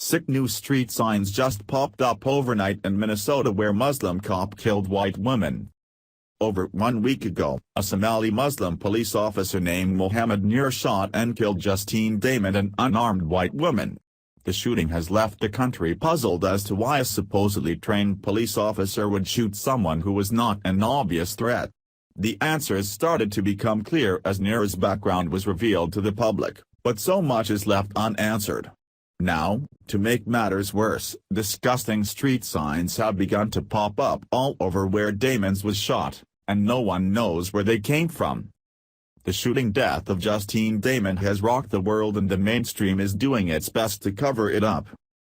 Sick new street signs just popped up overnight in Minnesota where Muslim cop killed white woman. Over 1 week ago, a Somali Muslim police officer named Mohammed Nur shot and killed Justine Damon, an unarmed white woman. The shooting has left the country puzzled as to why a supposedly trained police officer would shoot someone who was not an obvious threat. The answers started to become clear as Nur's background was revealed to the public, but so much is left unanswered. Now, to make matters worse, disgusting street signs have begun to pop up all over where Damon's was shot, and no one knows where they came from. The shooting death of Justine Damon has rocked the world and the mainstream is doing its best to cover it up.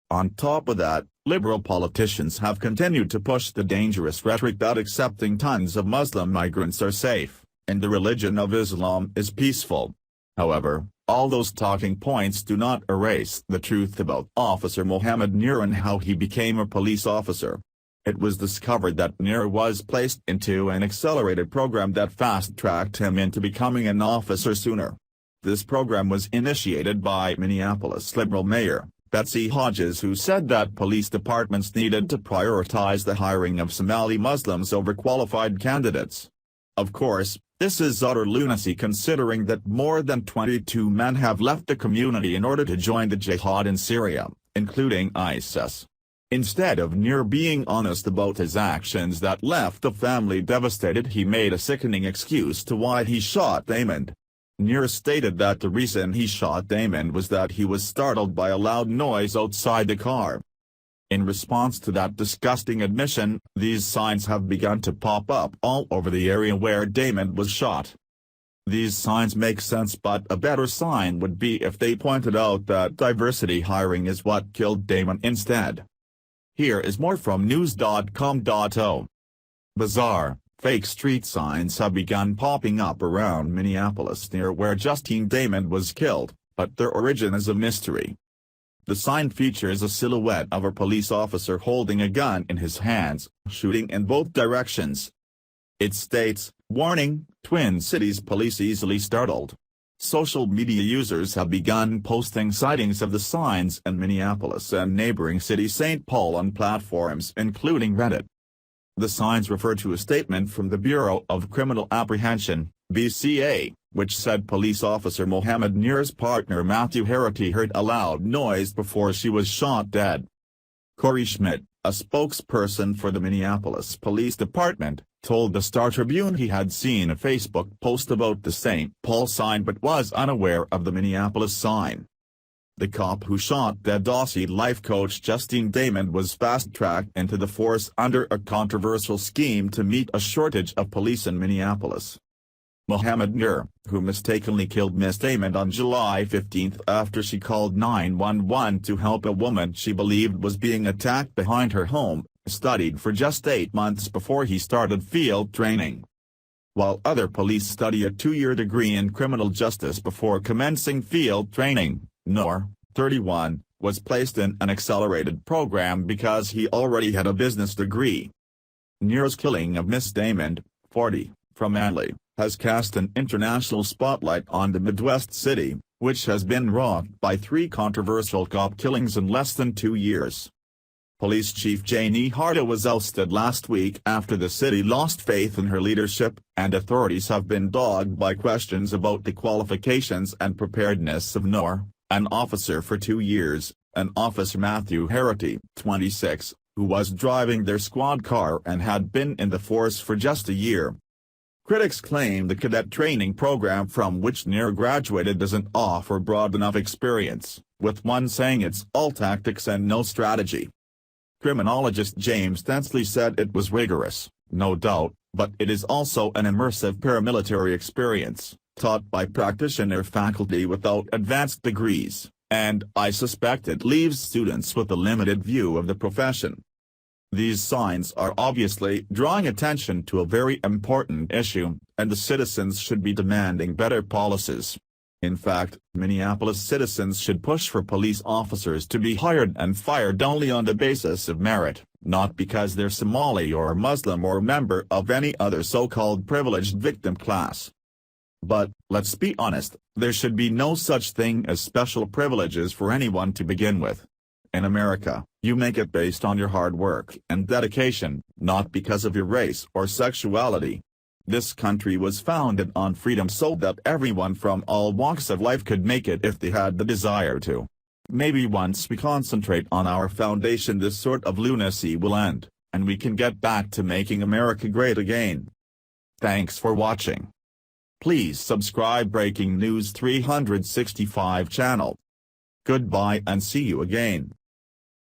On top of that, liberal politicians have continued to push the dangerous rhetoric that accepting tons of Muslim migrants are safe, and the religion of Islam is peaceful. However, all those talking points do not erase the truth about Officer Mohammed Nur and how he became a police officer. It was discovered that Nur was placed into an accelerated program that fast-tracked him into becoming an officer sooner. This program was initiated by Minneapolis Liberal Mayor Betsy Hodges, who said that police departments needed to prioritize the hiring of Somali Muslims over qualified candidates. Of course, this is utter lunacy considering that more than 22 men have left the community in order to join the jihad in Syria, including ISIS. Instead of Nur being honest about his actions that left the family devastated, he made a sickening excuse to why he shot Damon. Nur stated that the reason he shot Damon was that he was startled by a loud noise outside the car. In response to that disgusting admission, these signs have begun to pop up all over the area where Damon was shot. These signs make sense, but a better sign would be if they pointed out that diversity hiring is what killed Damon instead. Here is more from news.com.o. Bizarre, fake street signs have begun popping up around Minneapolis near where Justine Damon was killed, but their origin is a mystery. The sign features a silhouette of a police officer holding a gun in his hands, shooting in both directions. It states, "Warning, Twin Cities police easily startled." Social media users have begun posting sightings of the signs in Minneapolis and neighboring city St. Paul on platforms including Reddit. The signs refer to a statement from the Bureau of Criminal Apprehension, BCA, which said police officer Mohammed Nur's partner Matthew Harity heard a loud noise before she was shot dead. Corey Schmidt, a spokesperson for the Minneapolis Police Department, told the Star-Tribune he had seen a Facebook post about the St. Paul sign but was unaware of the Minneapolis sign. The cop who shot dead Aussie life coach Justine Damon was fast-tracked into the force under a controversial scheme to meet a shortage of police in Minneapolis. Mohammed Nur, who mistakenly killed Miss Damon on July 15 after she called 911 to help a woman she believed was being attacked behind her home, studied for just 8 months before he started field training. While other police study a 2-year degree in criminal justice before commencing field training, Nur, 31, was placed in an accelerated program because he already had a business degree. Nur's killing of Miss Damon, 40, from Manly, has cast an international spotlight on the Midwest city, which has been rocked by 3 controversial cop killings in less than 2 years. Police Chief Janie Harda was ousted last week after the city lost faith in her leadership, and authorities have been dogged by questions about the qualifications and preparedness of Nur, an officer for 2 years, and Officer Matthew Harity, 26, who was driving their squad car and had been in the force for just a year. Critics claim the cadet training program from which Nur graduated doesn't offer broad enough experience, with one saying it's all tactics and no strategy. Criminologist James Densley said it was rigorous, no doubt, but it is also an immersive paramilitary experience, taught by practitioner faculty without advanced degrees, and I suspect it leaves students with a limited view of the profession. These signs are obviously drawing attention to a very important issue, and the citizens should be demanding better policies. In fact, Minneapolis citizens should push for police officers to be hired and fired only on the basis of merit, not because they're Somali or Muslim or member of any other so-called privileged victim class. But, let's be honest, there should be no such thing as special privileges for anyone to begin with. In America, you make it based on your hard work and dedication, not because of your race or sexuality. This country was founded on freedom so that everyone from all walks of life could make it if they had the desire to. Maybe once we concentrate on our foundation, this sort of lunacy will end, and we can get back to making America great again. Thanks for watching. Please subscribe Breaking News 365 channel. Goodbye and see you again.